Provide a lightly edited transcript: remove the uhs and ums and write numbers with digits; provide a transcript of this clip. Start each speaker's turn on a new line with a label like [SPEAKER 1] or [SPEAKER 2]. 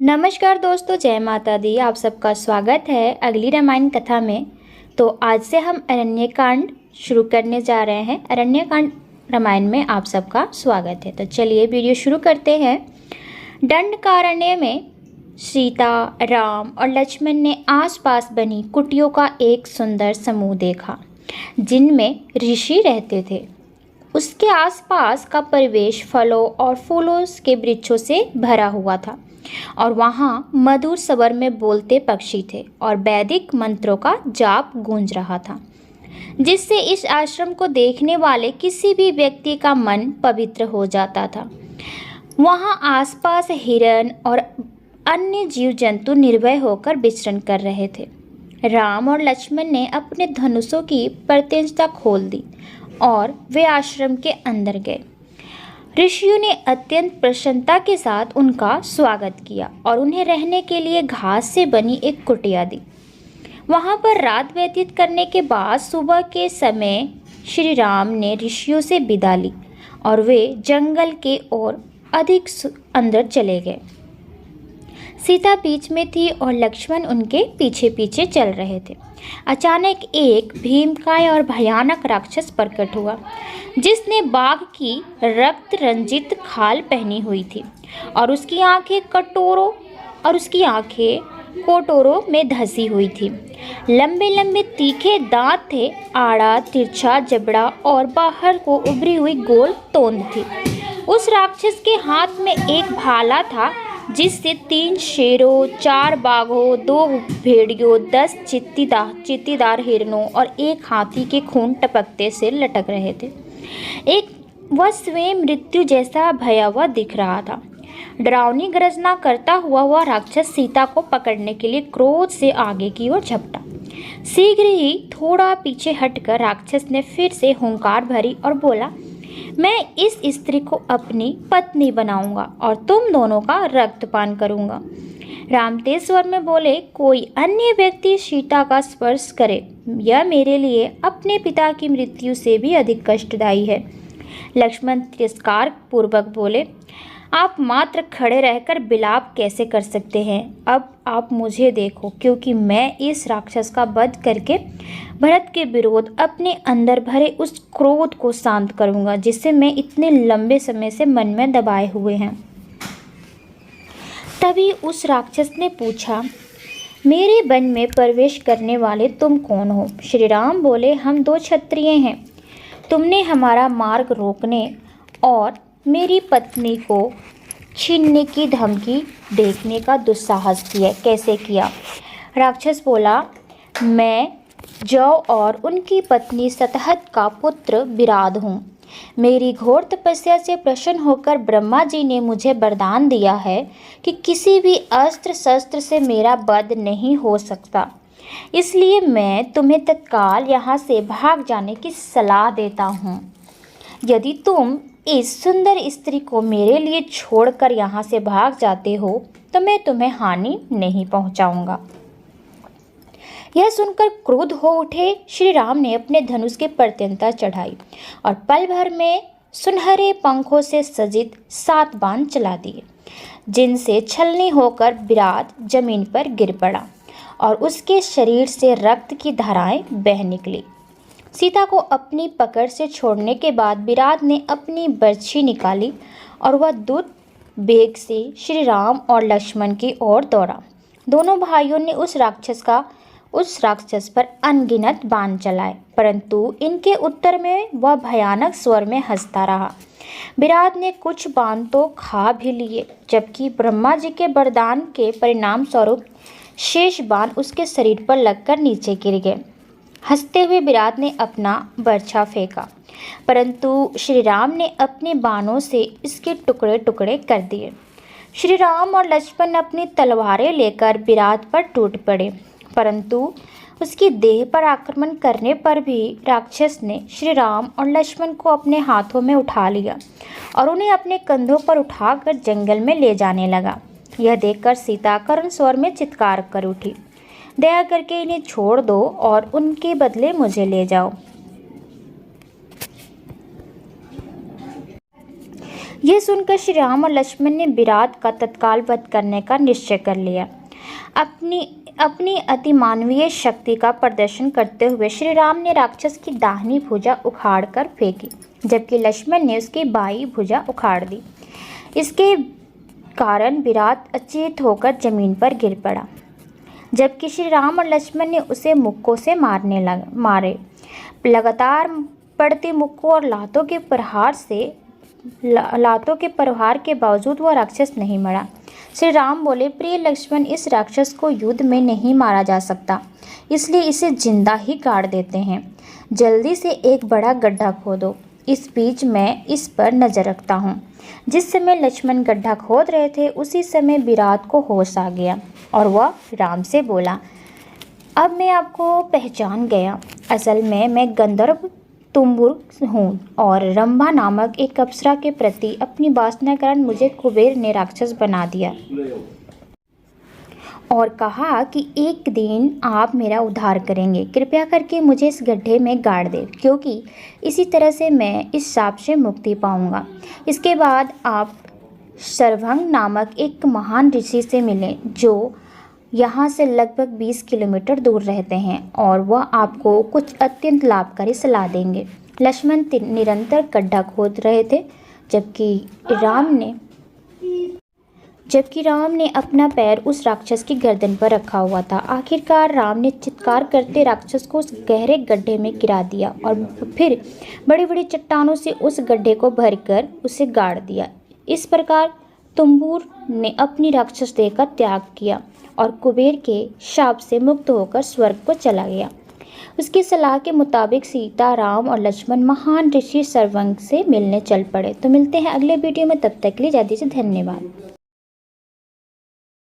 [SPEAKER 1] नमस्कार दोस्तों, जय माता दी। आप सबका स्वागत है अगली रामायण कथा में। तो आज से हम अरण्यकांड शुरू करने जा रहे हैं। अरण्यकांड रामायण में आप सबका स्वागत है। तो चलिए वीडियो शुरू करते हैं। दंडकारण्य में सीता, राम और लक्ष्मण ने आसपास बनी कुटियों का एक सुंदर समूह देखा जिनमें ऋषि रहते थे। उसके आसपास का परिवेश फलों और फूलों के वृक्षों से भरा हुआ था और वहाँ मधुर स्वर में बोलते पक्षी थे और वैदिक मंत्रों का जाप गूंज रहा था, जिससे इस आश्रम को देखने वाले किसी भी व्यक्ति का मन पवित्र हो जाता था। वहाँ आसपास हिरण और अन्य जीव जंतु निर्भय होकर विचरण कर रहे थे। राम और लक्ष्मण ने अपने धनुषों की प्रत्यंशता खोल दी और वे आश्रम के अंदर गए। ऋषियों ने अत्यंत प्रसन्नता के साथ उनका स्वागत किया और उन्हें रहने के लिए घास से बनी एक कुटिया दी। वहां पर रात व्यतीत करने के बाद सुबह के समय श्री राम ने ऋषियों से विदा ली और वे जंगल के ओर अधिक अंदर चले गए। सीता बीच में थी और लक्ष्मण उनके पीछे पीछे चल रहे थे। अचानक एक भीमकाय और भयानक राक्षस प्रकट हुआ, जिसने बाघ की रक्त रंजित खाल पहनी हुई थी और उसकी आंखें कोटोरों में धसी हुई थी। लंबे लंबे तीखे दांत थे, आड़ा तिरछा जबड़ा और बाहर को उभरी हुई गोल तोंद थी। उस राक्षस के हाथ में एक भाला था जिससे 3 शेरों, 4 बाघों, 2 भेड़ियों, 10 चित्तीदार हिरणों और 1 हाथी के खून टपकते से लटक रहे थे। वह स्वयं मृत्यु जैसा भयावह दिख रहा था। डरावनी गर्जना करता हुआ वह राक्षस सीता को पकड़ने के लिए क्रोध से आगे की ओर झपटा। शीघ्र ही थोड़ा पीछे हटकर राक्षस ने फिर से हुंकार भरी और बोला, मैं इस स्त्री को अपनी पत्नी बनाऊंगा और तुम दोनों का रक्तपान करूंगा। राम तेज स्वर में बोले, कोई अन्य व्यक्ति सीता का स्पर्श करे, यह मेरे लिए अपने पिता की मृत्यु से भी अधिक कष्टदायी है। लक्ष्मण तिरस्कार पूर्वक बोले, आप मात्र खड़े रहकर विलाप कैसे कर सकते हैं? अब आप मुझे देखो, क्योंकि मैं इस राक्षस का वध करके भरत के विरोध अपने अंदर भरे उस क्रोध को शांत करूंगा जिसे मैं इतने लंबे समय से मन में दबाए हुए हैं। तभी उस राक्षस ने पूछा, मेरे वन में प्रवेश करने वाले तुम कौन हो? श्री राम बोले, हम 2 क्षत्रिय हैं। तुमने हमारा मार्ग रोकने और मेरी पत्नी को छीनने की धमकी देखने का दुस्साहस किया। कैसे किया? राक्षस बोला, मैं जौ और उनकी पत्नी सतहत का पुत्र विराध हूँ। मेरी घोर तपस्या से प्रसन्न होकर ब्रह्मा जी ने मुझे वरदान दिया है कि किसी भी अस्त्र शस्त्र से मेरा वध नहीं हो सकता। इसलिए मैं तुम्हें तत्काल यहाँ से भाग जाने की सलाह देता हूँ। यदि तुम इस सुंदर स्त्री को मेरे लिए छोड़कर यहाँ से भाग जाते हो तो मैं तुम्हें हानि नहीं पहुँचाऊँगा। यह सुनकर क्रुद्ध हो उठे श्री राम ने अपने धनुष की प्रत्यंता चढ़ाई और पल भर में सुनहरे पंखों से सजित 7 बाण चला दिए, जिनसे छलनी होकर विराट जमीन पर गिर पड़ा और उसके शरीर से रक्त की धाराएं बह निकली। सीता को अपनी पकड़ से छोड़ने के बाद विराट ने अपनी बर्छी निकाली और वह द्रुत वेग से श्री राम और लक्ष्मण की ओर दौड़ा। दोनों भाइयों ने उस राक्षस पर अनगिनत बाण चलाए, परंतु इनके उत्तर में वह भयानक स्वर में हंसता रहा। विराट ने कुछ बाण तो खा भी लिए, जबकि ब्रह्मा जी के वरदान के परिणाम स्वरूप शेष बाण उसके शरीर पर लगकर नीचे गिर गए। हंसते हुए विराट ने अपना बर्छा फेंका, परंतु श्री राम ने अपने बाणों से इसके टुकड़े टुकड़े कर दिए। श्री राम और लक्ष्मण अपनी तलवारें लेकर विराट पर टूट पड़े, परंतु उसकी देह पर आक्रमण करने पर भी राक्षस ने श्री राम और लक्ष्मण को अपने हाथों में उठा लिया और उन्हें अपने कंधों पर उठाकर जंगल में ले जाने लगा। यह देखकर सीता करुण स्वर में चित्कार कर उठी, दया करके इन्हें छोड़ दो और उनके बदले मुझे ले जाओ। यह सुनकर श्री राम और लक्ष्मण ने विराट का तत्काल वध करने का निश्चय कर लिया। अपनी अतिमानवीय शक्ति का प्रदर्शन करते हुए श्री राम ने राक्षस की दाहिनी भुजा उखाड़कर फेंकी, जबकि लक्ष्मण ने उसकी बाईं भुजा उखाड़ दी। इसके कारण विराट अचेत होकर जमीन पर गिर पड़ा, जबकि श्री राम और लक्ष्मण ने उसे मुक्कों से मारे। लगातार पड़ते मुक्कों और लातों के प्रहार के बावजूद वह राक्षस नहीं मरा। श्री राम बोले, प्रिय लक्ष्मण, इस राक्षस को युद्ध में नहीं मारा जा सकता, इसलिए इसे जिंदा ही गाड़ देते हैं। जल्दी से एक बड़ा गड्ढा खोदो। इस बीच मैं इस पर नज़र रखता हूँ। जिस समय लक्ष्मण गड्ढा खोद रहे थे उसी समय विराट को होश आ गया और वह राम से बोला, अब मैं आपको पहचान गया। असल में मैं गंधर्व तुम्बुर हूँ और रंभा नामक एक अप्सरा के प्रति अपनी वासना के कारण मुझे कुबेर ने राक्षस बना दिया और कहा कि एक दिन आप मेरा उद्धार करेंगे। कृपया करके मुझे इस गड्ढे में गाड़ दें, क्योंकि इसी तरह से मैं इस शाप से मुक्ति पाऊंगा। इसके बाद आप सर्वभंग नामक एक महान ऋषि से मिलें जो यहाँ से लगभग 20 किलोमीटर दूर रहते हैं और वह आपको कुछ अत्यंत लाभकारी सलाह देंगे। लक्ष्मण निरंतर गड्ढा खोद रहे थे, जबकि राम ने अपना पैर उस राक्षस की गर्दन पर रखा हुआ था। आखिरकार राम ने चित्कार करते राक्षस को उस गहरे गड्ढे में गिरा दिया और फिर बड़ी बड़ी चट्टानों से उस गड्ढे को भरकर उसे गाड़ दिया। इस प्रकार तुम्बुर ने अपनी राक्षस देह का त्याग किया और कुबेर के शाप से मुक्त होकर स्वर्ग को चला गया। उसकी सलाह के मुताबिक सीता, राम और लक्ष्मण महान ऋषि सर्वभंग से मिलने चल पड़े। तो मिलते हैं अगले वीडियो में, तब तक के लिए ज़्यादा से धन्यवाद।